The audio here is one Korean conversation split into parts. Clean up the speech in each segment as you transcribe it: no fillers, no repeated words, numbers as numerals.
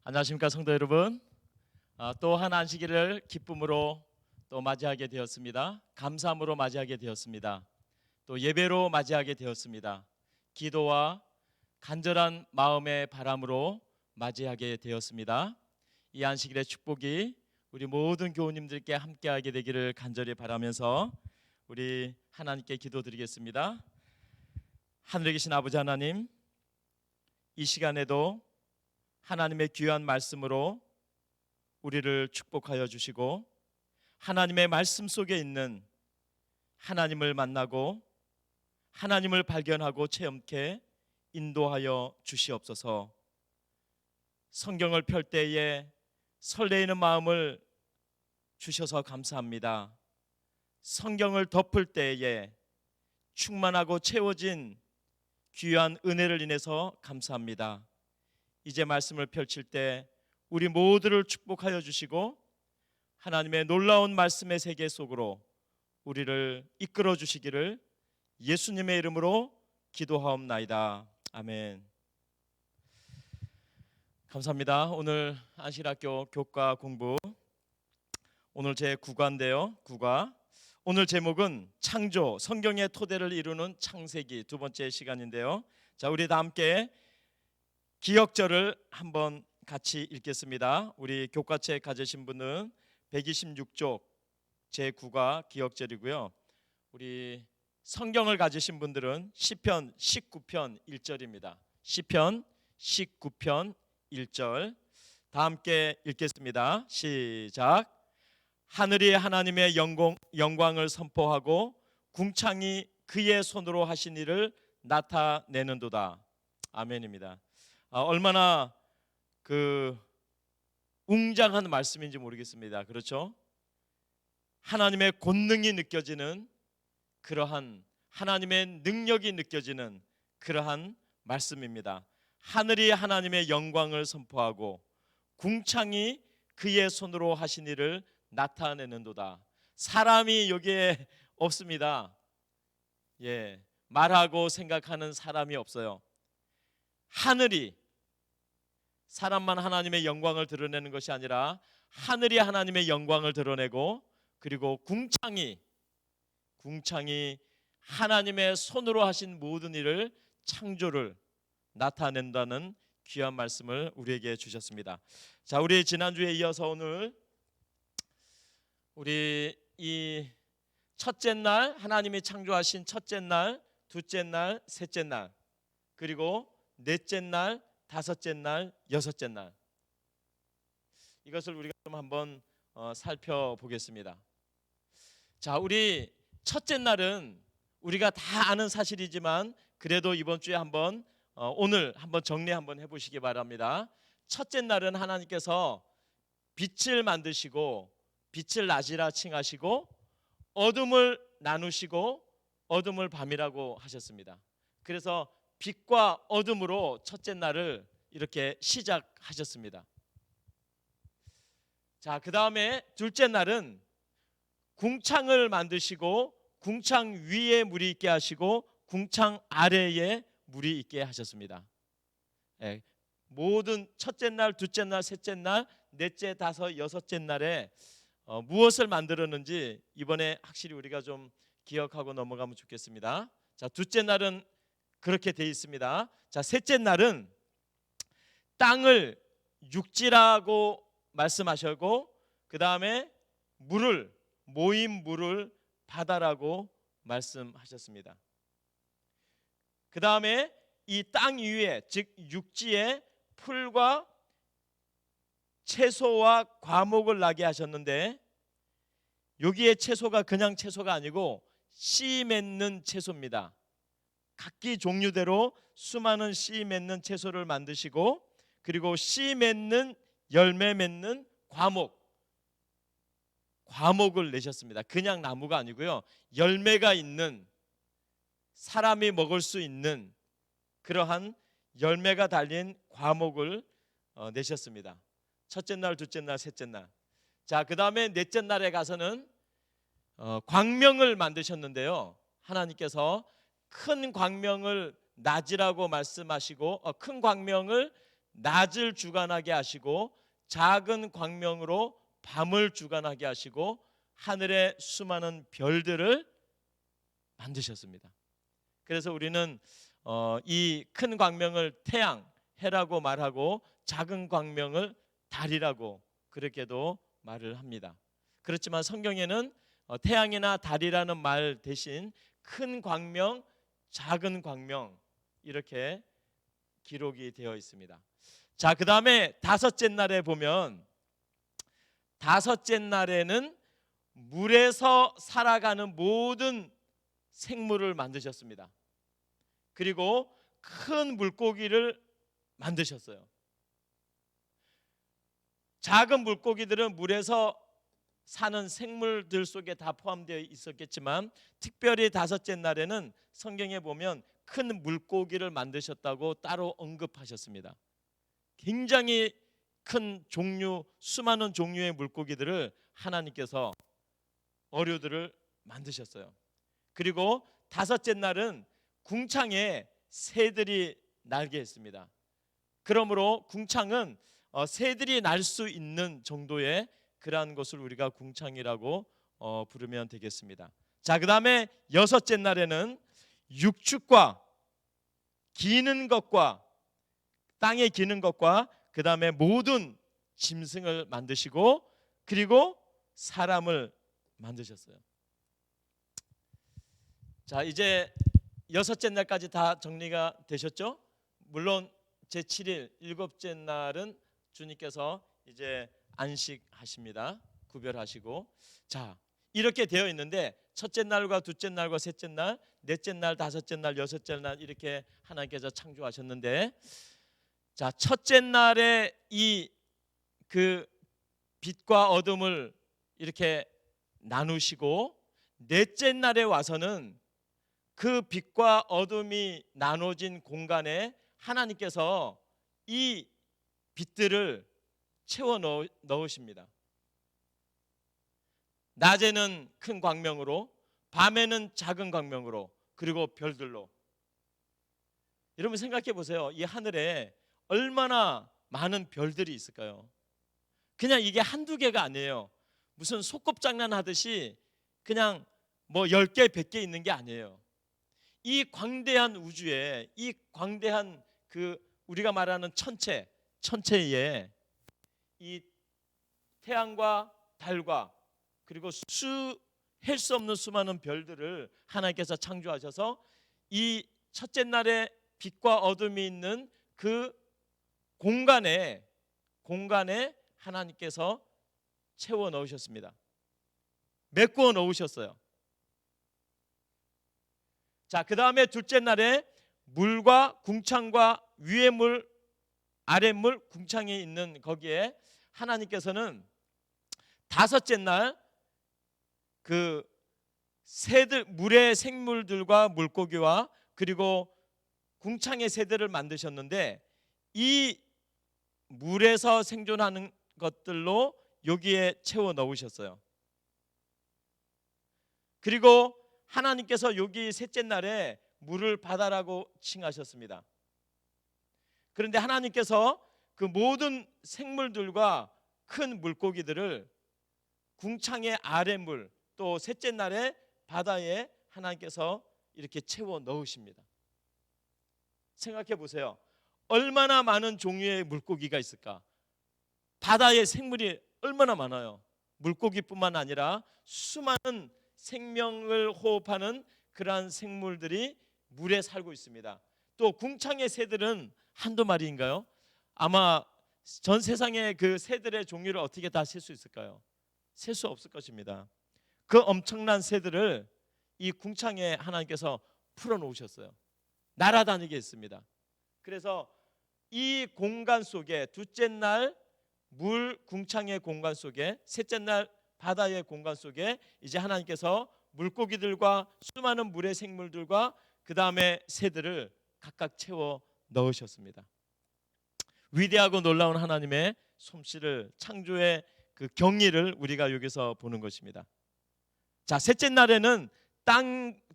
안녕하십니까 성도 여러분. 또 한 안식일을 기쁨으로 또 맞이하게 되었습니다. 감사함으로 맞이하게 되었습니다. 또 예배로 맞이하게 되었습니다. 기도와 간절한 마음의 바람으로 맞이하게 되었습니다. 이 안식일의 축복이 우리 모든 교우님들께 함께하게 되기를 간절히 바라면서 우리 하나님께 기도드리겠습니다. 하늘에 계신 아버지 하나님, 이 시간에도 하나님의 귀한 말씀으로 우리를 축복하여 주시고 하나님의 말씀 속에 있는 하나님을 만나고 하나님을 발견하고 체험케 인도하여 주시옵소서. 성경을 펼 때에 설레이는 마음을 주셔서 감사합니다. 성경을 덮을 때에 충만하고 채워진 귀한 은혜를 인해서 감사합니다. 이제 말씀을 펼칠 때 우리 모두를 축복하여 주시고 하나님의 놀라운 말씀의 세계 속으로 우리를 이끌어 주시기를 예수님의 이름으로 기도하옵나이다. 아멘. 감사합니다. 오늘 안식일학교 교과 공부, 오늘 제 9과인데요. 9과. 오늘 제목은 창조, 성경의 토대를 이루는 창세기, 두 번째 시간인데요. 자, 우리 다 함께 기역절을 한번 같이 읽겠습니다. 우리 교과책 가지신 분은 126쪽 제9과 기역절이고요. 우리 성경을 가지신 분들은 시편 19편 1절입니다. 시편 19편 1절 다 함께 읽겠습니다. 시작. 하늘이 하나님의 영광을 선포하고 궁창이 그의 손으로 하신 일을 나타내는도다. 아멘입니다. 얼마나 웅장한 말씀인지 모르겠습니다. 그렇죠? 하나님의 권능이 느껴지는 그러한 하나님의 능력이 느껴지는 그러한 말씀입니다. 하늘이 하나님의 영광을 선포하고 궁창이 그의 손으로 하신 일을 나타내는도다. 사람이 여기에 없습니다. 말하고 생각하는 사람이 없어요. 하늘이, 사람만 하나님의 영광을 드러내는 것이 아니라 하늘이 하나님의 영광을 드러내고, 그리고 궁창이 하나님의 손으로 하신 모든 일을, 창조를 나타낸다는 귀한 말씀을 우리에게 주셨습니다. 자, 우리 지난주에 이어서 오늘 우리 이 첫째 날, 하나님이 창조하신 첫째 날, 둘째 날, 셋째 날, 그리고 넷째 날, 다섯째 날, 여섯째 날, 이것을 우리가 좀 한번 살펴보겠습니다. 자, 우리 첫째 날은 우리가 다 아는 사실이지만 그래도 이번 주에 한번 오늘 한번 정리 한번 해보시기 바랍니다. 첫째 날은 하나님께서 빛을 만드시고 빛을 낮이라 칭하시고 어둠을 나누시고 어둠을 밤이라고 하셨습니다. 그래서 빛과 어둠으로 첫째 날을 이렇게 시작하셨습니다. 자, 그 다음에 둘째 날은 궁창을 만드시고 궁창 위에 물이 있게 하시고 궁창 아래에 물이 있게 하셨습니다. 모든 첫째 날, 둘째 날, 셋째 날, 넷째, 다섯, 여섯째 날에 무엇을 만들었는지 이번에 확실히 우리가 좀 기억하고 넘어가면 좋겠습니다. 자, 둘째 날은 그렇게 돼 있습니다. 자, 셋째 날은 땅을 육지라고 말씀하셨고, 그 다음에 물을, 모인 물을 바다라고 말씀하셨습니다. 그 다음에 이 땅 위에, 즉 육지에 풀과 채소와 과목을 나게 하셨는데, 여기에 채소가 그냥 채소가 아니고 씨 맺는 채소입니다. 각기 종류대로 수많은 씨 맺는 채소를 만드시고, 그리고 씨 맺는, 열매 맺는 과목을 내셨습니다. 그냥 나무가 아니고요, 열매가 있는, 사람이 먹을 수 있는 그러한 열매가 달린 과목을 내셨습니다. 첫째 날, 둘째 날, 셋째 날. 자, 그 다음에 넷째 날에 가서는 광명을 만드셨는데요, 하나님께서 큰 광명을 낮이라고 말씀하시고 큰 광명을 낮을 주관하게 하시고 작은 광명으로 밤을 주관하게 하시고 하늘의 수많은 별들을 만드셨습니다. 그래서 우리는 이 큰 광명을 태양, 해라고 말하고 작은 광명을 달이라고 그렇게도 말을 합니다. 그렇지만 성경에는 태양이나 달이라는 말 대신 큰 광명, 작은 광명 이렇게 기록이 되어 있습니다. 자, 그 다음에 다섯째 날에 보면 다섯째 날에는 물에서 살아가는 모든 생물을 만드셨습니다. 그리고 큰 물고기를 만드셨어요. 작은 물고기들은 물에서 사는 생물들 속에 다 포함되어 있었겠지만 특별히 다섯째 날에는 성경에 보면 큰 물고기를 만드셨다고 따로 언급하셨습니다. 굉장히 큰 종류, 수많은 종류의 물고기들을 하나님께서 어류들을 만드셨어요. 그리고 다섯째 날은 궁창에 새들이 날게 했습니다. 그러므로 궁창은 새들이 날 수 있는 정도의 그러한 것을 우리가 궁창이라고 부르면 되겠습니다. 자, 그 다음에 여섯째 날에는 육축과 기는 것과 땅에 기는 것과 그 다음에 모든 짐승을 만드시고 그리고 사람을 만드셨어요. 자, 이제 여섯째 날까지 다 정리가 되셨죠? 물론 제7일 일곱째 날은 주님께서 이제 안식하십니다. 구별하시고. 자, 이렇게 되어 있는데 첫째 날과 둘째 날과 셋째 날, 넷째 날, 다섯째 날, 여섯째 날 이렇게 하나님께서 창조하셨는데, 자, 첫째 날에 이 그 빛과 어둠을 이렇게 나누시고 넷째 날에 와서는 그 빛과 어둠이 나눠진 공간에 하나님께서 이 빛들을 채워 넣으십니다. 낮에는 큰 광명으로, 밤에는 작은 광명으로, 그리고 별들로. 여러분 생각해 보세요. 이 하늘에 얼마나 많은 별들이 있을까요? 그냥 이게 한두 개가 아니에요. 무슨 소꿉장난 하듯이 그냥 뭐 10개, 100개 있는 게 아니에요. 이 광대한 우주에, 이 광대한 그 우리가 말하는 천체에 이 태양과 달과 그리고 헬 수 없는 수많은 별들을 하나님께서 창조하셔서 이 첫째 날에 빛과 어둠이 있는 그 공간에 하나님께서 채워 넣으셨습니다. 메꾸어 넣으셨어요. 자, 그 다음에 둘째 날에 물과 궁창과 위의 물, 아래 물, 궁창이 있는 거기에 하나님께서는 다섯째 날 그 새들, 물의 생물들과 물고기와 그리고 궁창의 새들을 만드셨는데 이 물에서 생존하는 것들로 여기에 채워 넣으셨어요. 그리고 하나님께서 여기 셋째 날에 물을 바다라고 칭하셨습니다. 그런데 하나님께서 그 모든 생물들과 큰 물고기들을 궁창의 아랫물 또 셋째 날에 바다에 하나님께서 이렇게 채워 넣으십니다. 생각해 보세요. 얼마나 많은 종류의 물고기가 있을까? 바다의 생물이 얼마나 많아요. 물고기뿐만 아니라 수많은 생명을 호흡하는 그러한 생물들이 물에 살고 있습니다. 또 궁창의 새들은 한두 마리인가요? 아마 전 세상의 그 새들의 종류를 어떻게 다 셀 수 있을까요? 셀 수 없을 것입니다. 그 엄청난 새들을 이 궁창에 하나님께서 풀어놓으셨어요. 날아다니게 했습니다. 그래서 이 공간 속에 둘째 날 물 궁창의 공간 속에 셋째 날 바다의 공간 속에 이제 하나님께서 물고기들과 수많은 물의 생물들과 그 다음에 새들을 각각 채워 넣으셨습니다. 위대하고 놀라운 하나님의 솜씨를, 창조의 그 경리를 우리가 여기서 보는 것입니다. 자, 셋째 날에는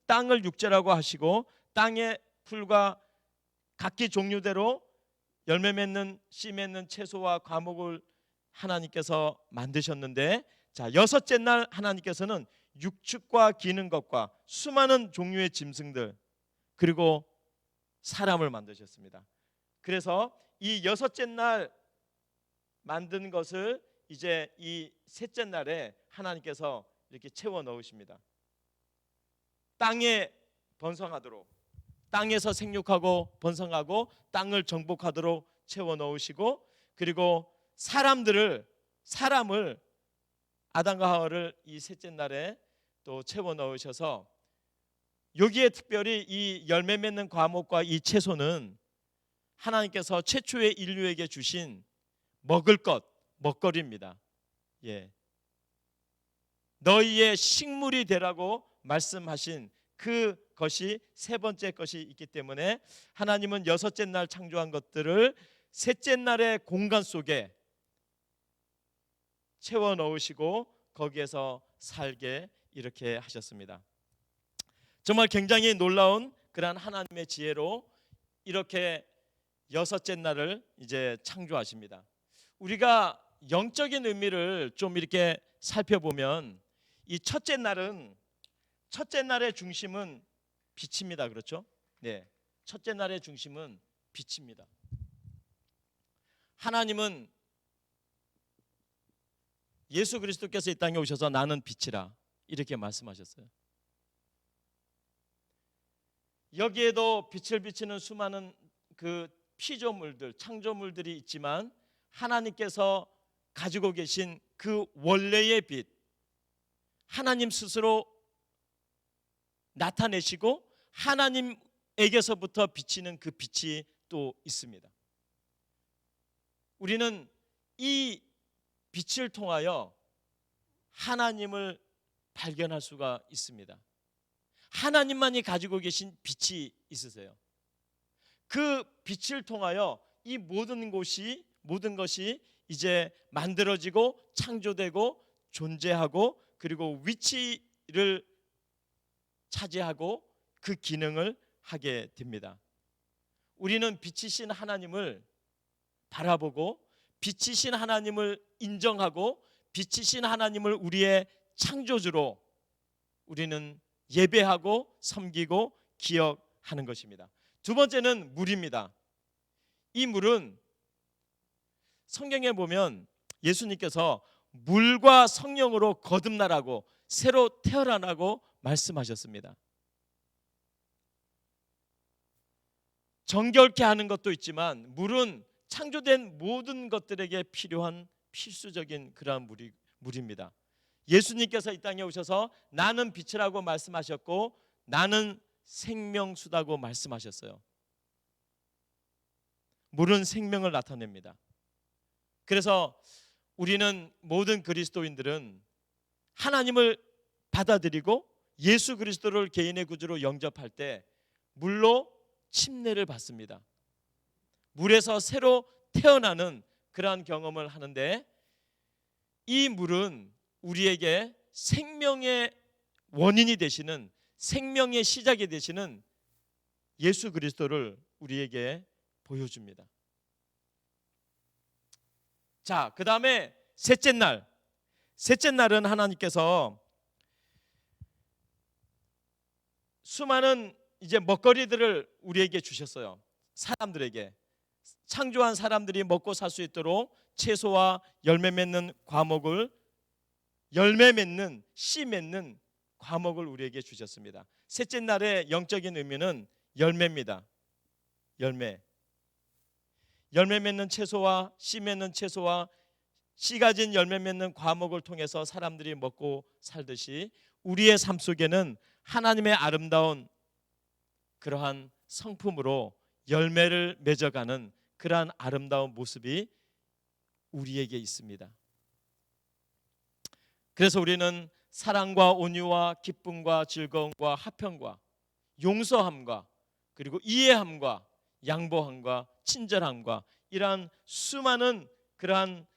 땅을 육지라고 하시고 땅의 풀과 각기 종류대로 열매 맺는 씨 맺는 채소와 과목을 하나님께서 만드셨는데, 자, 여섯째 날 하나님께서는 육축과 기는 것과 수많은 종류의 짐승들 그리고 사람을 만드셨습니다. 그래서 이 여섯째 날 만든 것을 이제 이 셋째 날에 하나님께서 이렇게 채워 넣으십니다. 땅에 번성하도록, 땅에서 생육하고 번성하고 땅을 정복하도록 채워 넣으시고, 그리고 사람을 아담과 하와를 이 셋째 날에 또 채워 넣으셔서, 여기에 특별히 이 열매 맺는 과목과 이 채소는 하나님께서 최초의 인류에게 주신 먹을 것, 먹거리입니다. 예. 너희의 식물이 되라고 말씀하신 그것이 세 번째 것이 있기 때문에 하나님은 여섯째 날 창조한 것들을 셋째 날의 공간 속에 채워 넣으시고 거기에서 살게 이렇게 하셨습니다. 정말 굉장히 놀라운 그러한 하나님의 지혜로 이렇게 여섯째 날을 이제 창조하십니다. 우리가 영적인 의미를 좀 이렇게 살펴보면 이 첫째 날의 중심은 빛입니다. 그렇죠? 네. 첫째 날의 중심은 빛입니다. 하나님은 예수 그리스도께서 이 땅에 오셔서 나는 빛이라 이렇게 말씀하셨어요. 여기에도 빛을 비치는 수많은 그 피조물들, 창조물들이 있지만 하나님께서 가지고 계신 그 원래의 빛, 하나님 스스로 나타내시고 하나님에게서부터 비치는 그 빛이 또 있습니다. 우리는 이 빛을 통하여 하나님을 발견할 수가 있습니다. 하나님만이 가지고 계신 빛이 있으세요. 그 빛을 통하여 이 모든 것이 이제 만들어지고 창조되고 존재하고 그리고 위치를 차지하고 그 기능을 하게 됩니다. 우리는 빛이신 하나님을 바라보고 빛이신 하나님을 인정하고 빛이신 하나님을 우리의 창조주로 우리는 예배하고 섬기고 기억하는 것입니다. 두 번째는 물입니다. 이 물은 성경에 보면 예수님께서 물과 성령으로 거듭나라고 새로 태어나라고 말씀하셨습니다. 정결케 하는 것도 있지만 물은 창조된 모든 것들에게 필요한 필수적인 그러한 물입니다. 예수님께서 이 땅에 오셔서 나는 빛이라고 말씀하셨고 나는 생명수다고 말씀하셨어요. 물은 생명을 나타냅니다. 그래서 우리는 모든 그리스도인들은 하나님을 받아들이고 예수 그리스도를 개인의 구주로 영접할 때 물로 침례를 받습니다. 물에서 새로 태어나는 그러한 경험을 하는데, 이 물은 우리에게 생명의 원인이 되시는, 생명의 시작이 되시는 예수 그리스도를 우리에게 보여줍니다. 자, 그 다음에 셋째 날은 하나님께서 수많은 이제 먹거리들을 우리에게 주셨어요. 사람들에게, 창조한 사람들이 먹고 살 수 있도록 채소와 열매 맺는 과목을, 열매 맺는 씨 맺는 과목을 우리에게 주셨습니다. 셋째 날의 영적인 의미는 열매입니다. 열매 맺는 채소와 씨 맺는 채소와 씨 가진 열매 맺는 과목을 통해서 사람들이 먹고 살듯이 우리의 삶 속에는 하나님의 아름다운 그러한 성품으로 열매를 맺어가는 그러한 아름다운 모습이 우리에게 있습니다. 그래서 우리는 사랑과 온유와 기쁨과 즐거움과 화평과 용서함과 그리고 이해함과 양보함과 친절함과 이러한 수많은 그러한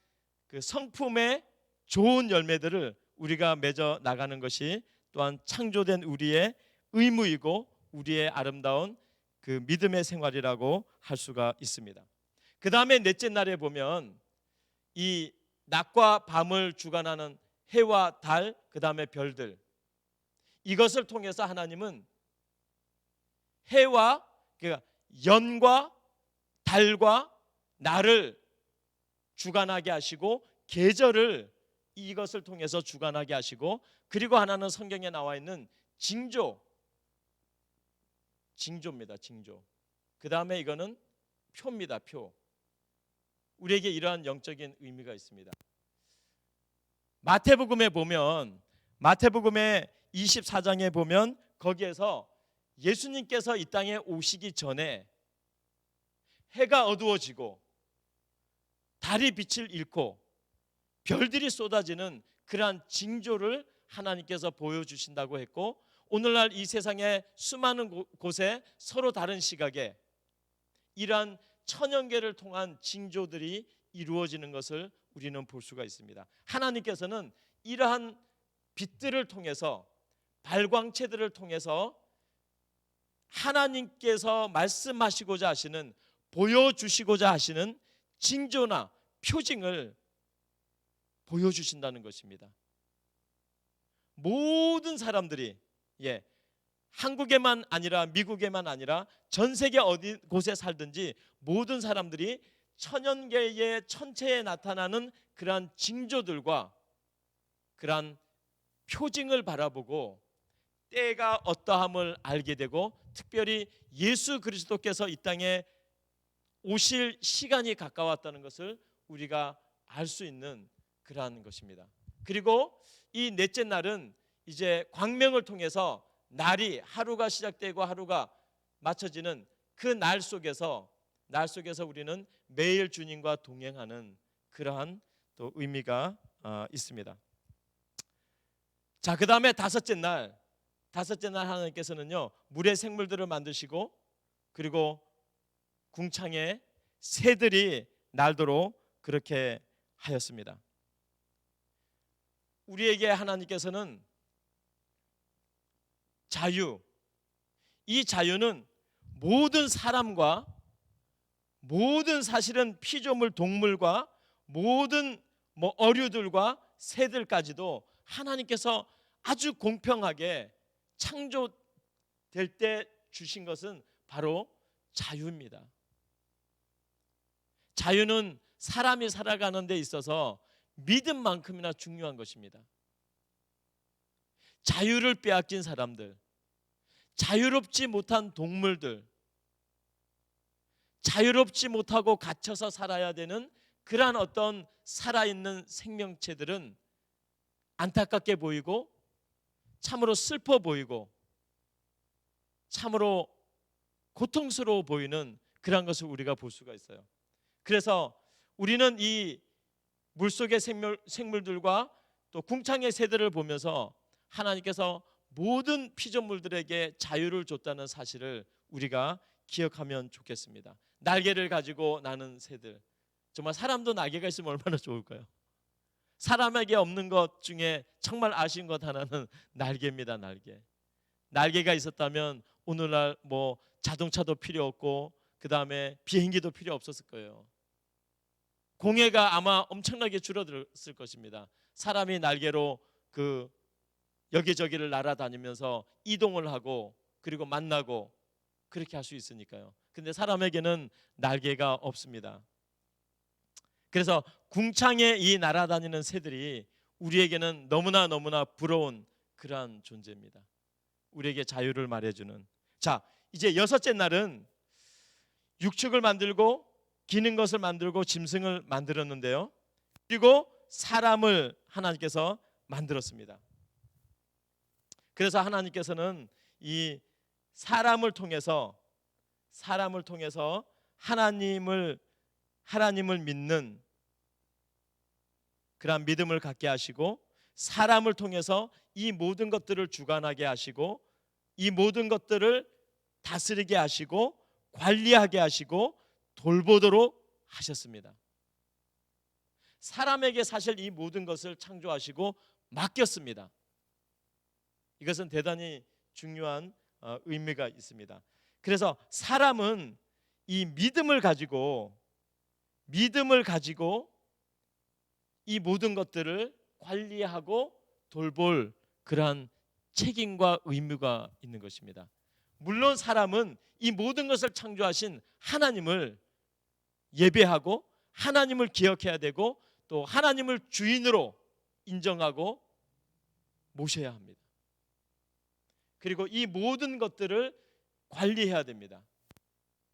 그 성품의 좋은 열매들을 우리가 맺어 나가는 것이 또한 창조된 우리의 의무이고 우리의 아름다운 그 믿음의 생활이라고 할 수가 있습니다. 그 다음에 넷째 날에 보면 이 낮과 밤을 주관하는 해와 달, 그 다음에 별들, 이것을 통해서 하나님은 해와, 그러니까 연과 달과 날을 주관하게 하시고 계절을 이것을 통해서 주관하게 하시고, 그리고 하나는 성경에 나와 있는 징조입니다. 징조. 그 다음에 이거는 표입니다. 표. 우리에게 이러한 영적인 의미가 있습니다. 마태복음에 보면, 마태복음의 24장에 보면 거기에서 예수님께서 이 땅에 오시기 전에 해가 어두워지고 달이 빛을 잃고 별들이 쏟아지는 그러한 징조를 하나님께서 보여주신다고 했고, 오늘날 이 세상의 수많은 곳에 서로 다른 시각에 이러한 천연계를 통한 징조들이 이루어지는 것을 우리는 볼 수가 있습니다. 하나님께서는 이러한 빛들을 통해서, 발광체들을 통해서 하나님께서 말씀하시고자 하시는, 보여주시고자 하시는 징조나 표징을 보여주신다는 것입니다. 모든 사람들이, 한국에만 아니라 미국에만 아니라 전 세계 어디 곳에 살든지 모든 사람들이 천연계의 천체에 나타나는 그러한 징조들과 그러한 표징을 바라보고 때가 어떠함을 알게 되고, 특별히 예수 그리스도께서 이 땅에 오실 시간이 가까웠다는 것을 우리가 알 수 있는 그러한 것입니다. 그리고 이 넷째 날은 이제 광명을 통해서 날이, 하루가 시작되고 하루가 맞춰지는 그 날 속에서 우리는 매일 주님과 동행하는 그러한 또 의미가 있습니다. 자, 그 다음에 다섯째 날 하나님께서는요, 물의 생물들을 만드시고, 그리고 궁창에 새들이 날도록 그렇게 하였습니다. 우리에게 하나님께서는 이 자유는 모든 사람과 모든 사실은 피조물 동물과 모든 어류들과 새들까지도 하나님께서 아주 공평하게 창조될 때 주신 것은 바로 자유입니다. 자유는 사람이 살아가는 데 있어서 믿음만큼이나 중요한 것입니다. 자유를 빼앗긴 사람들, 자유롭지 못한 동물들, 자유롭지 못하고 갇혀서 살아야 되는 그러한 어떤 살아있는 생명체들은 안타깝게 보이고 참으로 슬퍼 보이고 참으로 고통스러워 보이는 그러한 것을 우리가 볼 수가 있어요. 그래서 우리는 이 물속의 생물들과 또 궁창의 새들을 보면서 하나님께서 모든 피조물들에게 자유를 줬다는 사실을 우리가 기억하면 좋겠습니다. 날개를 가지고 나는 새들, 정말 사람도 날개가 있으면 얼마나 좋을까요? 사람에게 없는 것 중에 정말 아쉬운 것 하나는 날개입니다. 날개가 있었다면 오늘날 자동차도 필요 없고 그 다음에 비행기도 필요 없었을 거예요. 공해가 아마 엄청나게 줄어들었을 것입니다. 사람이 날개로 그 여기저기를 날아다니면서 이동을 하고 그리고 만나고 그렇게 할 수 있으니까요. 근데 사람에게는 날개가 없습니다. 그래서 궁창에 이 날아다니는 새들이 우리에게는 너무나 부러운 그러한 존재입니다. 우리에게 자유를 말해주는. 자, 이제 여섯째 날은 육축을 만들고 기는 것을 만들고 짐승을 만들었는데요. 그리고 사람을 하나님께서 만들었습니다. 그래서 하나님께서는 이 사람을 통해서 하나님을 믿는 그런 믿음을 갖게 하시고, 사람을 통해서 이 모든 것들을 주관하게 하시고, 이 모든 것들을 다스리게 하시고 관리하게 하시고 돌보도록 하셨습니다. 사람에게 사실 이 모든 것을 창조하시고 맡겼습니다. 이것은 대단히 중요한 의미가 있습니다. 그래서 사람은 이 믿음을 가지고 믿음을 가지고 이 모든 것들을 관리하고 돌볼 그러한 책임과 의무가 있는 것입니다. 물론 사람은 이 모든 것을 창조하신 하나님을 예배하고 하나님을 기억해야 되고 또 하나님을 주인으로 인정하고 모셔야 합니다. 그리고 이 모든 것들을 관리해야 됩니다.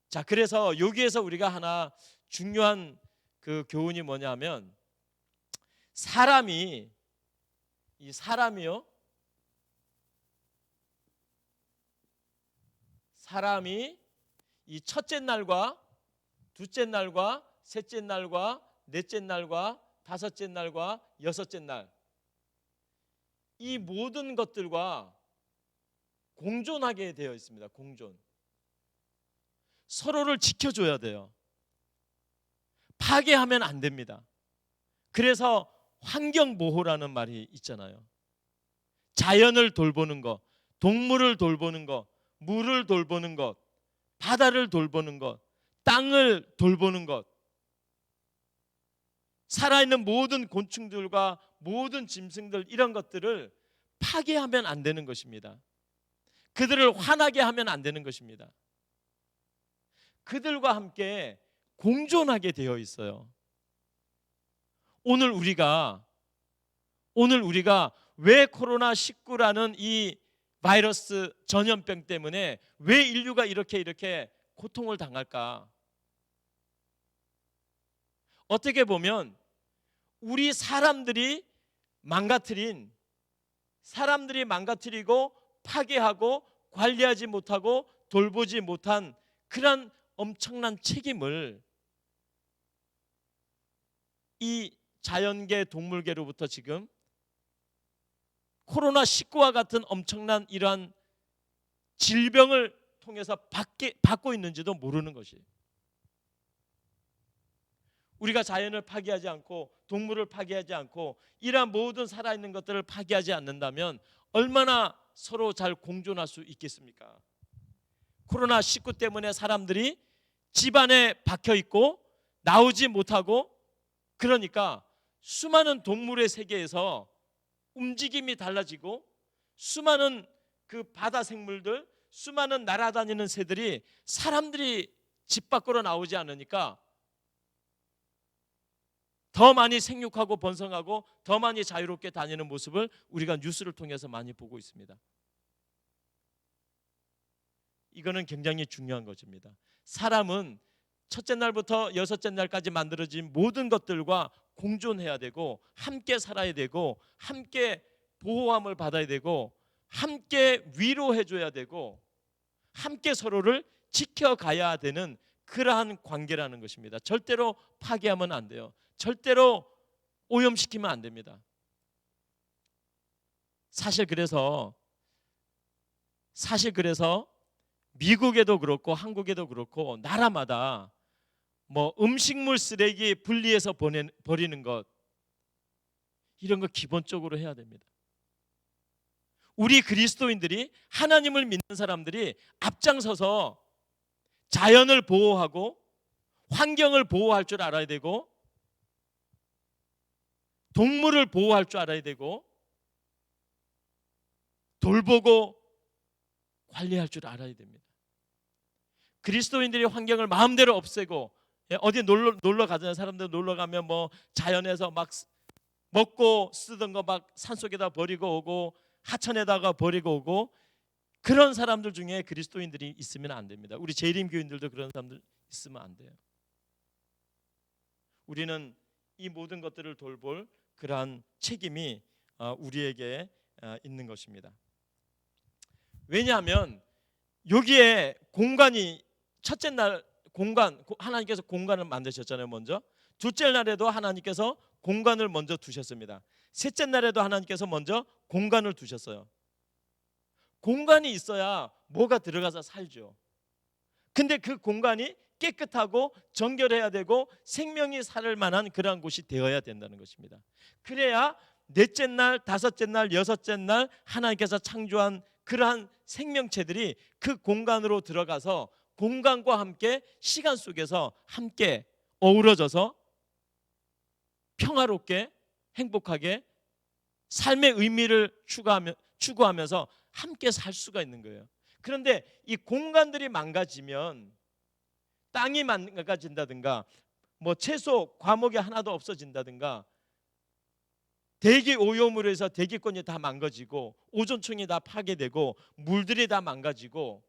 자, 그래서 여기에서 우리가 하나 중요한 그 교훈이 뭐냐면 사람이요 사람이 이 첫째 날과 둘째 날과 셋째 날과 넷째 날과 다섯째 날과 여섯째 날 이 모든 것들과 공존하게 되어 있습니다. 공존. 서로를 지켜줘야 돼요. 파괴하면 안 됩니다. 그래서 환경보호라는 말이 있잖아요. 자연을 돌보는 것, 동물을 돌보는 것, 물을 돌보는 것, 바다를 돌보는 것, 땅을 돌보는 것, 살아있는 모든 곤충들과 모든 짐승들 이런 것들을 파괴하면 안 되는 것입니다. 그들을 화나게 하면 안 되는 것입니다. 그들과 함께 공존하게 되어 있어요. 오늘 우리가 왜 코로나19라는 이 바이러스 전염병 때문에 왜 인류가 이렇게 고통을 당할까? 어떻게 보면 우리 사람들이 망가뜨리고 파괴하고 관리하지 못하고 돌보지 못한 그런 엄청난 책임을 이 자연계 동물계로부터 지금 코로나19와 같은 엄청난 이러한 질병을 통해서 받고 있는지도 모르는 것이에요. 우리가 자연을 파괴하지 않고 동물을 파괴하지 않고 이러한 모든 살아있는 것들을 파괴하지 않는다면 얼마나 서로 잘 공존할 수 있겠습니까? 코로나19 때문에 사람들이 집 안에 박혀 있고 나오지 못하고 그러니까 수많은 동물의 세계에서 움직임이 달라지고 수많은 그 바다 생물들, 수많은 날아다니는 새들이 사람들이 집 밖으로 나오지 않으니까 더 많이 생육하고 번성하고 더 많이 자유롭게 다니는 모습을 우리가 뉴스를 통해서 많이 보고 있습니다. 이거는 굉장히 중요한 것입니다. 사람은 첫째 날부터 여섯째 날까지 만들어진 모든 것들과 공존해야 되고 함께 살아야 되고 함께 보호함을 받아야 되고 함께 위로해줘야 되고 함께 서로를 지켜가야 되는 그러한 관계라는 것입니다. 절대로 파괴하면 안 돼요. 절대로 오염시키면 안 됩니다. 사실 그래서 미국에도 그렇고 한국에도 그렇고 나라마다 뭐 음식물 쓰레기 분리해서 버리는 것 이런 거 기본적으로 해야 됩니다. 우리 그리스도인들이 하나님을 믿는 사람들이 앞장서서 자연을 보호하고 환경을 보호할 줄 알아야 되고 동물을 보호할 줄 알아야 되고 돌보고 관리할 줄 알아야 됩니다. 그리스도인들이 환경을 마음대로 없애고 어디 놀러 가잖아요. 사람들 놀러 가면 뭐 자연에서 막 먹고 쓰던 거 막 산속에다 버리고 오고 하천에다가 버리고 오고 그런 사람들 중에 그리스도인들이 있으면 안 됩니다. 우리 재림교인들도 그런 사람들 있으면 안 돼요. 우리는 이 모든 것들을 돌볼 그러한 책임이 우리에게 있는 것입니다. 왜냐하면 여기에 공간이 첫째 날 하나님께서 공간을 만드셨잖아요. 먼저 둘째 날에도 하나님께서 공간을 먼저 두셨습니다. 셋째 날에도 하나님께서 먼저 공간을 두셨어요. 공간이 있어야 뭐가 들어가서 살죠. 근데 그 공간이 깨끗하고 정결해야 되고 생명이 살 만한 그러한 곳이 되어야 된다는 것입니다. 그래야 넷째 날, 다섯째 날, 여섯째 날 하나님께서 창조한 그러한 생명체들이 그 공간으로 들어가서 공간과 함께 시간 속에서 함께 어우러져서 평화롭게 행복하게 삶의 의미를 추구하면서 함께 살 수가 있는 거예요. 그런데 이 공간들이 망가지면, 땅이 망가진다든가 뭐 채소 과목이 하나도 없어진다든가, 대기 오염으로 해서 대기권이 다 망가지고 오존층이 다 파괴되고 물들이 다 망가지고,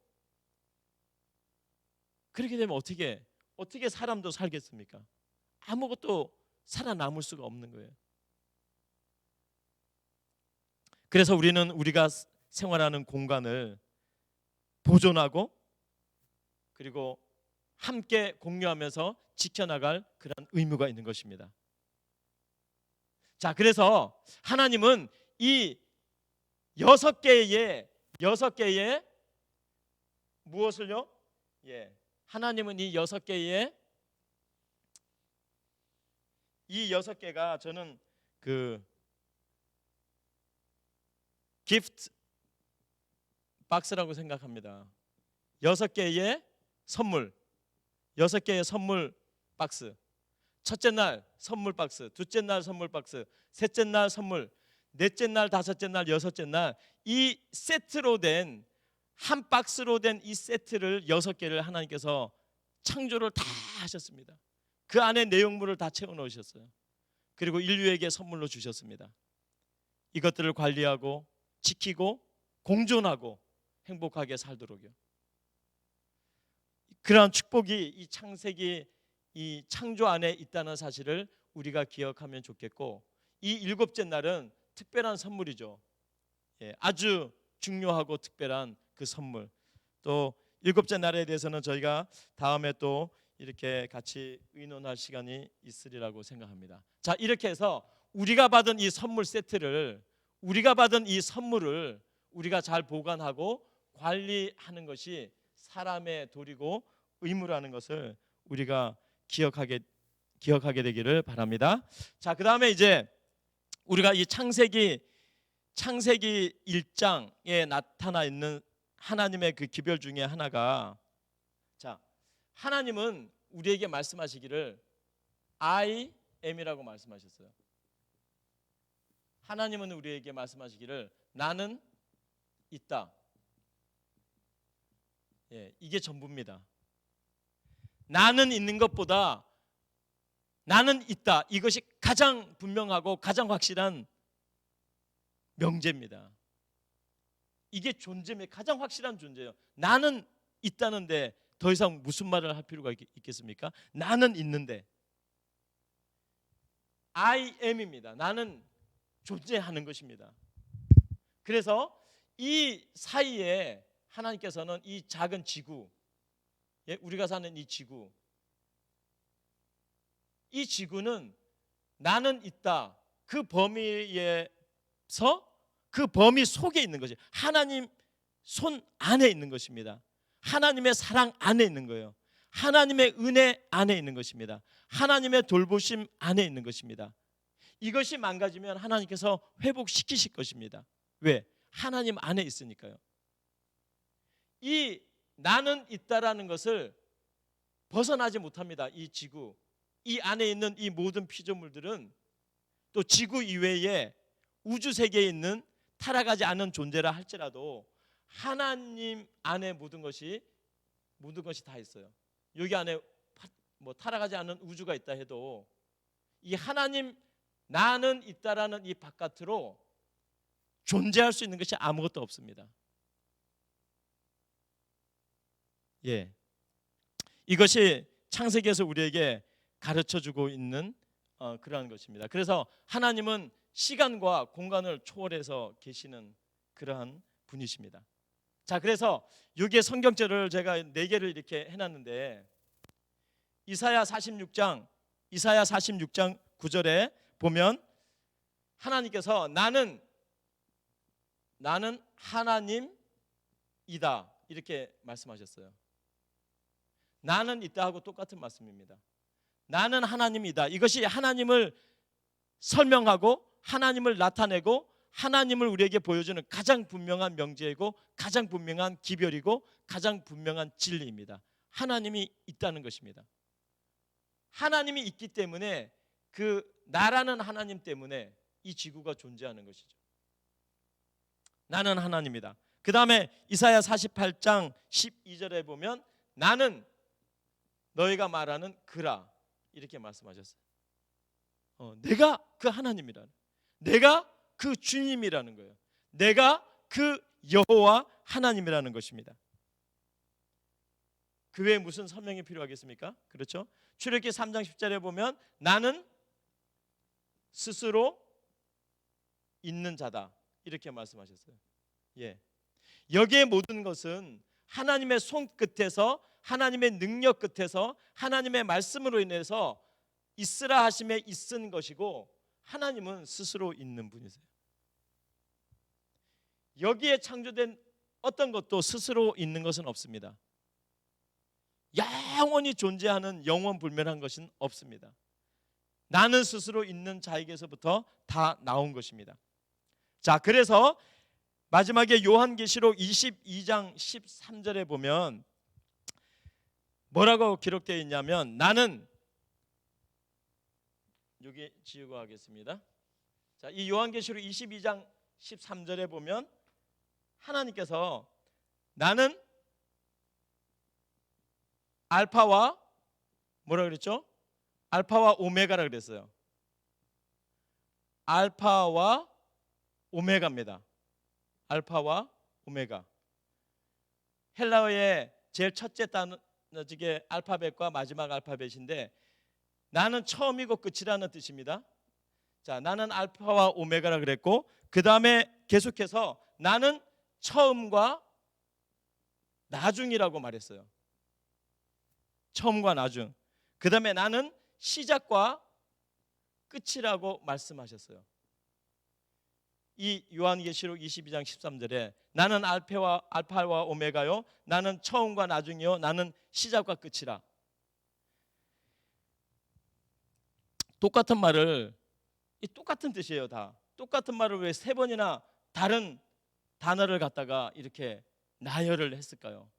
그렇게 되면 어떻게 사람도 살겠습니까? 아무것도 살아남을 수가 없는 거예요. 그래서 우리는 우리가 생활하는 공간을 보존하고 그리고 함께 공유하면서 지켜나갈 그런 의무가 있는 것입니다. 자, 그래서 하나님은 이 6개의 무엇을요? 하나님은 이 6개가 저는 그 기프트 박스라고 생각합니다. 6개의 선물 박스. 첫째 날 선물 박스, 둘째 날 선물 박스, 셋째 날 선물, 넷째 날, 다섯째 날, 여섯째 날, 이 세트로 된, 한 박스로 된 이 세트를 6개를 하나님께서 창조를 다 하셨습니다. 그 안에 내용물을 다 채워 넣으셨어요. 그리고 인류에게 선물로 주셨습니다. 이것들을 관리하고 지키고 공존하고 행복하게 살도록요. 그러한 축복이 이 창세기, 이 창조 안에 있다는 사실을 우리가 기억하면 좋겠고, 이 7째 날은 특별한 선물이죠. 아주 중요하고 특별한 그 선물. 또 7째 날에 대해서는 저희가 다음에 또 이렇게 같이 의논할 시간이 있으리라고 생각합니다. 자, 이렇게 해서 우리가 받은 이 선물 세트를, 우리가 받은 이 선물을 우리가 잘 보관하고 관리하는 것이 사람의 도리고 의무라는 것을 우리가 기억하게 되기를 바랍니다. 자, 그다음에 이제 우리가 이 창세기 1장에 나타나 있는 하나님의 그 기별 중에 하나가, 자, 하나님은 우리에게 말씀하시기를 I am이라고 말씀하셨어요. 하나님은 우리에게 말씀하시기를 나는 있다. 이게 전부입니다. 나는 있는 것보다 나는 있다, 이것이 가장 분명하고 가장 확실한 명제입니다. 이게 존재의 가장 확실한 존재예요. 나는 있다는데 더 이상 무슨 말을 할 필요가 있겠습니까? 나는 있는데, I am입니다. 나는 존재하는 것입니다. 그래서 이 사이에 하나님께서는 이 작은 지구, 우리가 사는 이 지구는 나는 있다, 그 범위에서 그 범위 속에 있는 것이 하나님 손 안에 있는 것입니다. 하나님의 사랑 안에 있는 거예요. 하나님의 은혜 안에 있는 것입니다. 하나님의 돌보심 안에 있는 것입니다. 이것이 망가지면 하나님께서 회복시키실 것입니다. 왜? 하나님 안에 있으니까요. 이 나는 있다라는 것을 벗어나지 못합니다. 이 지구, 이 안에 있는 이 모든 피조물들은 또 지구 이외에 우주 세계에 있는 타락하지 않은 존재라 할지라도 하나님 안에 모든 것이 다 있어요. 여기 안에 뭐 타락하지 않은 우주가 있다 해도 이 하나님 나는 있다라는 이 바깥으로 존재할 수 있는 것이 아무것도 없습니다. 이것이 창세기에서 우리에게 가르쳐주고 있는 그러한 것입니다. 그래서 하나님은 시간과 공간을 초월해서 계시는 그러한 분이십니다. 자, 그래서 여기에 성경절을 제가 4개를 이렇게 해놨는데, 이사야 46장 9절에 보면 하나님께서 나는 하나님이다 이렇게 말씀하셨어요. 나는 있다 하고 똑같은 말씀입니다. 나는 하나님이다. 이것이 하나님을 설명하고 하나님을 나타내고 하나님을 우리에게 보여주는 가장 분명한 명제이고 가장 분명한 기별이고 가장 분명한 진리입니다. 하나님이 있다는 것입니다. 하나님이 있기 때문에 그 나라는 하나님 때문에 이 지구가 존재하는 것이죠. 나는 하나님이다. 그 다음에 이사야 48장 12절에 보면 나는 너희가 말하는 그라 이렇게 말씀하셨어요. 내가 그 하나님이라는, 내가 그 주님이라는 거예요. 내가 그 여호와 하나님이라는 것입니다. 그 외에 무슨 설명이 필요하겠습니까? 그렇죠? 출애굽기 3장 10절에 보면 나는 스스로 있는 자다 이렇게 말씀하셨어요. 여기에 모든 것은 하나님의 손끝에서, 하나님의 능력 끝에서, 하나님의 말씀으로 인해서 있으라 하심에 있은 것이고, 하나님은 스스로 있는 분이세요. 여기에 창조된 어떤 것도 스스로 있는 것은 없습니다. 영원히 존재하는 영원불멸한 것은 없습니다. 나는 스스로 있는 자에게서부터 다 나온 것입니다. 자, 그래서 마지막에 요한계시록 22장 13절에 보면 뭐라고 기록되어 있냐면, 나는, 여기 지우고 하겠습니다. 자, 이 요한계시록 22장 13절에 보면 하나님께서 나는 알파와 뭐라 그랬죠? 알파와 오메가라 그랬어요. 알파와 오메가입니다. 알파와 오메가. 헬라어의 제일 첫째 단어직의 알파벳과 마지막 알파벳인데, 나는 처음이고 끝이라는 뜻입니다. 자, 나는 알파와 오메가라 그랬고, 그 다음에 계속해서 나는 처음과 나중이라고 말했어요. 처음과 나중. 그 다음에 나는 시작과 끝이라고 말씀하셨어요. 이 요한계시록 22장 13절에 나는 알파와 오메가요, 나는 처음과 나중이요, 나는 시작과 끝이라. 똑같은 말을, 이 똑같은 뜻이에요. 다 똑같은 말을 왜 세 번이나 다른 단어를 갖다가 이렇게 나열을 했을까요?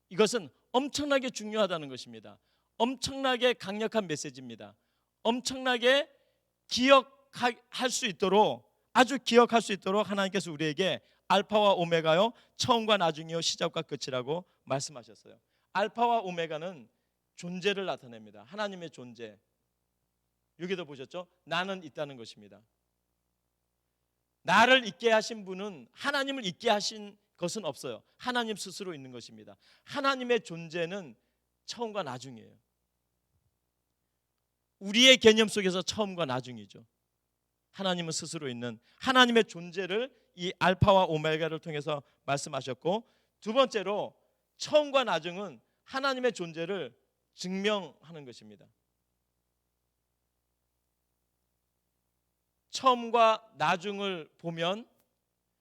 이것은 엄청나게 중요하다는 것입니다. 엄청나게 강력한 메시지입니다. 엄청나게 기억할 수 있도록, 아주 기억할 수 있도록 하나님께서 우리에게 알파와 오메가요, 처음과 나중이요, 시작과 끝이라고 말씀하셨어요. 알파와 오메가는 존재를 나타냅니다. 하나님의 존재. 여기도 보셨죠? 나는 있다는 것입니다. 나를 있게 하신 분은, 하나님을 있게 하신 것은 없어요. 하나님 스스로 있는 것입니다. 하나님의 존재는 처음과 나중이에요. 우리의 개념 속에서 처음과 나중이죠. 하나님은 스스로 있는 하나님의 존재를 이 알파와 오메가를 통해서 말씀하셨고, 두 번째로 처음과 나중은 하나님의 존재를 증명하는 것입니다. 처음과 나중을 보면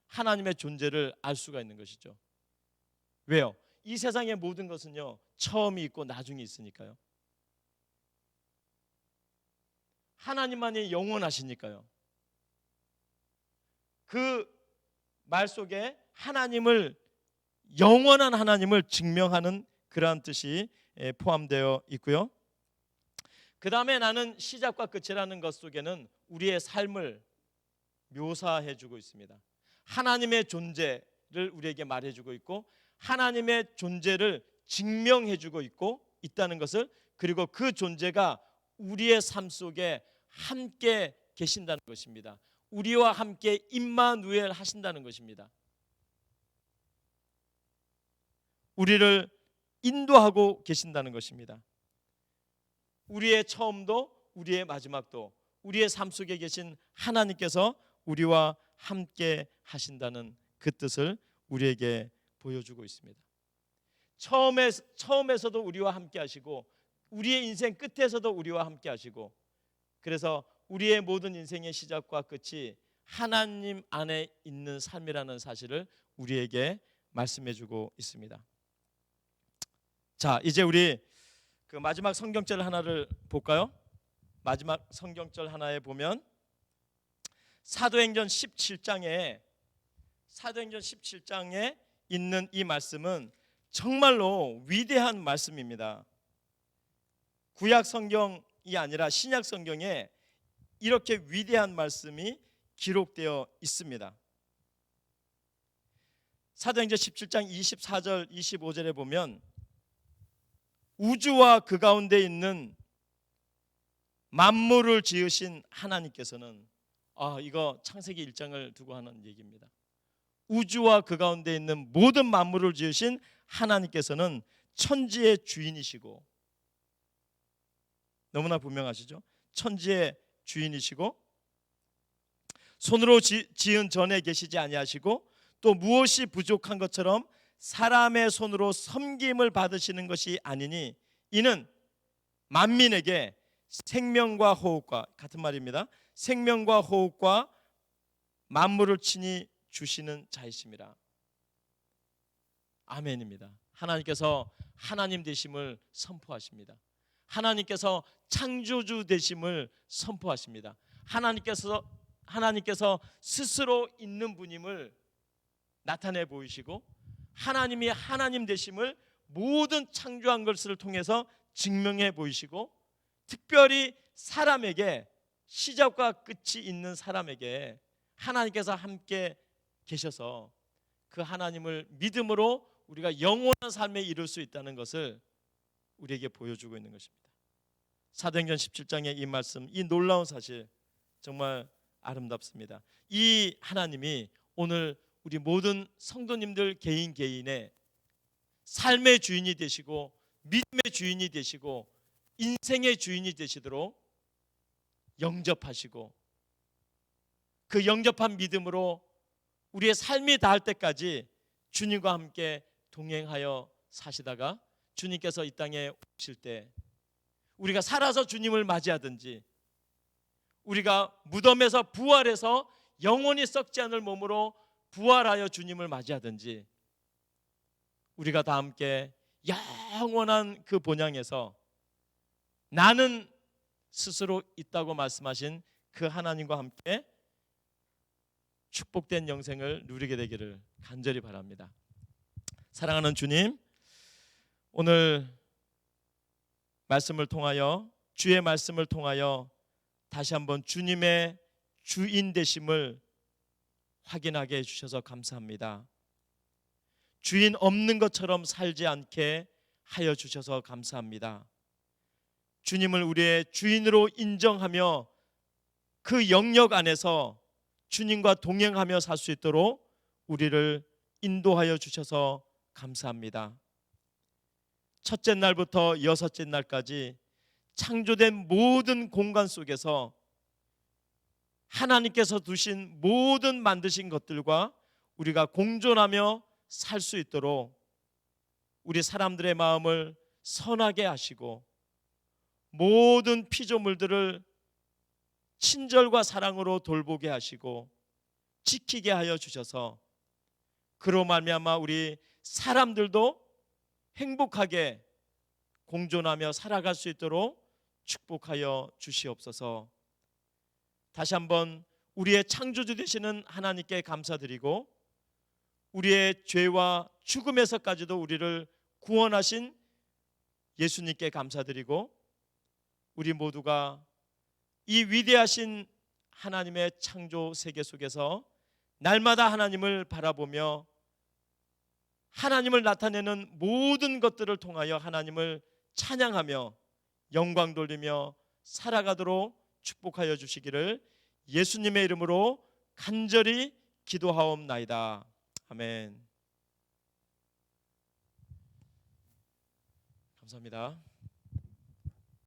하나님의 존재를 알 수가 있는 것이죠. 왜요? 이 세상의 모든 것은요, 처음이 있고 나중이 있으니까요. 하나님만이 영원하시니까요. 그 말 속에 하나님을, 영원한 하나님을 증명하는 그러한 뜻이 포함되어 있고요. 그 다음에 나는 시작과 끝이라는 것 속에는 우리의 삶을 묘사해주고 있습니다. 하나님의 존재를 우리에게 말해주고 있고, 하나님의 존재를 증명해주고 있다는 것을, 그리고 그 존재가 우리의 삶 속에 함께 계신다는 것입니다. 우리와 함께 임마누엘 하신다는 것입니다. 우리를 인도하고 계신다는 것입니다. 우리의 처음도 우리의 마지막도 우리의 삶 속에 계신 하나님께서 우리와 함께 하신다는 그 뜻을 우리에게 보여주고 있습니다. 처음에서도 우리와 함께 하시고, 우리의 인생 끝에서도 우리와 함께 하시고, 그래서 우리의 모든 인생의 시작과 끝이 하나님 안에 있는 삶이라는 사실을 우리에게 말씀해주고 있습니다. 자, 이제 우리 그 마지막 성경절 하나를 볼까요? 마지막 성경절 하나에 보면 사도행전 17장에 있는 이 말씀은 정말로 위대한 말씀입니다. 구약 성경이 아니라 신약 성경에 이렇게 위대한 말씀이 기록되어 있습니다. 사도행전 17장 24절 25절에 보면 우주와 그 가운데 있는 만물을 지으신 하나님께서는, 이거 창세기 1장을 두고 하는 얘기입니다. 우주와 그 가운데 있는 모든 만물을 지으신 하나님께서는 천지의 주인이시고, 너무나 분명하시죠? 천지의 주인이시고 손으로 지은 전에 계시지 아니하시고 또 무엇이 부족한 것처럼 사람의 손으로 섬김을 받으시는 것이 아니니 이는 만민에게 생명과 호흡과, 같은 말입니다, 생명과 호흡과 만물을 친히 주시는 자이심이라. 아멘입니다. 하나님께서 하나님 되심을 선포하십니다. 하나님께서 창조주 되심을 선포하십니다. 하나님께서 스스로 있는 분임을 나타내 보이시고 하나님이 하나님 되심을 모든 창조한 것을 통해서 증명해 보이시고, 특별히 사람에게, 시작과 끝이 있는 사람에게 하나님께서 함께 계셔서 그 하나님을 믿음으로 우리가 영원한 삶에 이룰 수 있다는 것을 우리에게 보여주고 있는 것입니다. 사도행전 17장의 이 말씀, 이 놀라운 사실 정말 아름답습니다. 이 하나님이 오늘 우리 모든 성도님들 개인 개인의 삶의 주인이 되시고 믿음의 주인이 되시고 인생의 주인이 되시도록 영접하시고, 그 영접한 믿음으로 우리의 삶이 닿을 때까지 주님과 함께 동행하여 사시다가 주님께서 이 땅에 오실 때 우리가 살아서 주님을 맞이하든지, 우리가 무덤에서 부활해서 영원히 썩지 않을 몸으로 부활하여 주님을 맞이하든지, 우리가 다 함께 영원한 그 본향에서 나는 스스로 있다고 말씀하신 그 하나님과 함께 축복된 영생을 누리게 되기를 간절히 바랍니다. 사랑하는 주님, 오늘 말씀을 통하여, 주의 말씀을 통하여 다시 한번 주님의 주인 되심을 확인하게 해주셔서 감사합니다. 주인 없는 것처럼 살지 않게 하여 주셔서 감사합니다. 주님을 우리의 주인으로 인정하며 그 영역 안에서 주님과 동행하며 살 수 있도록 우리를 인도하여 주셔서 감사합니다. 첫째 날부터 여섯째 날까지 창조된 모든 공간 속에서 하나님께서 두신 모든 만드신 것들과 우리가 공존하며 살 수 있도록 우리 사람들의 마음을 선하게 하시고 모든 피조물들을 친절과 사랑으로 돌보게 하시고 지키게 하여 주셔서 그로 말미암아 우리 사람들도 행복하게 공존하며 살아갈 수 있도록 축복하여 주시옵소서. 다시 한번 우리의 창조주 되시는 하나님께 감사드리고, 우리의 죄와 죽음에서까지도 우리를 구원하신 예수님께 감사드리고, 우리 모두가 이 위대하신 하나님의 창조 세계 속에서 날마다 하나님을 바라보며 하나님을 나타내는 모든 것들을 통하여 하나님을 찬양하며 영광 돌리며 살아가도록 축복하여 주시기를 예수님의 이름으로 간절히 기도하옵나이다. 아멘. 감사합니다.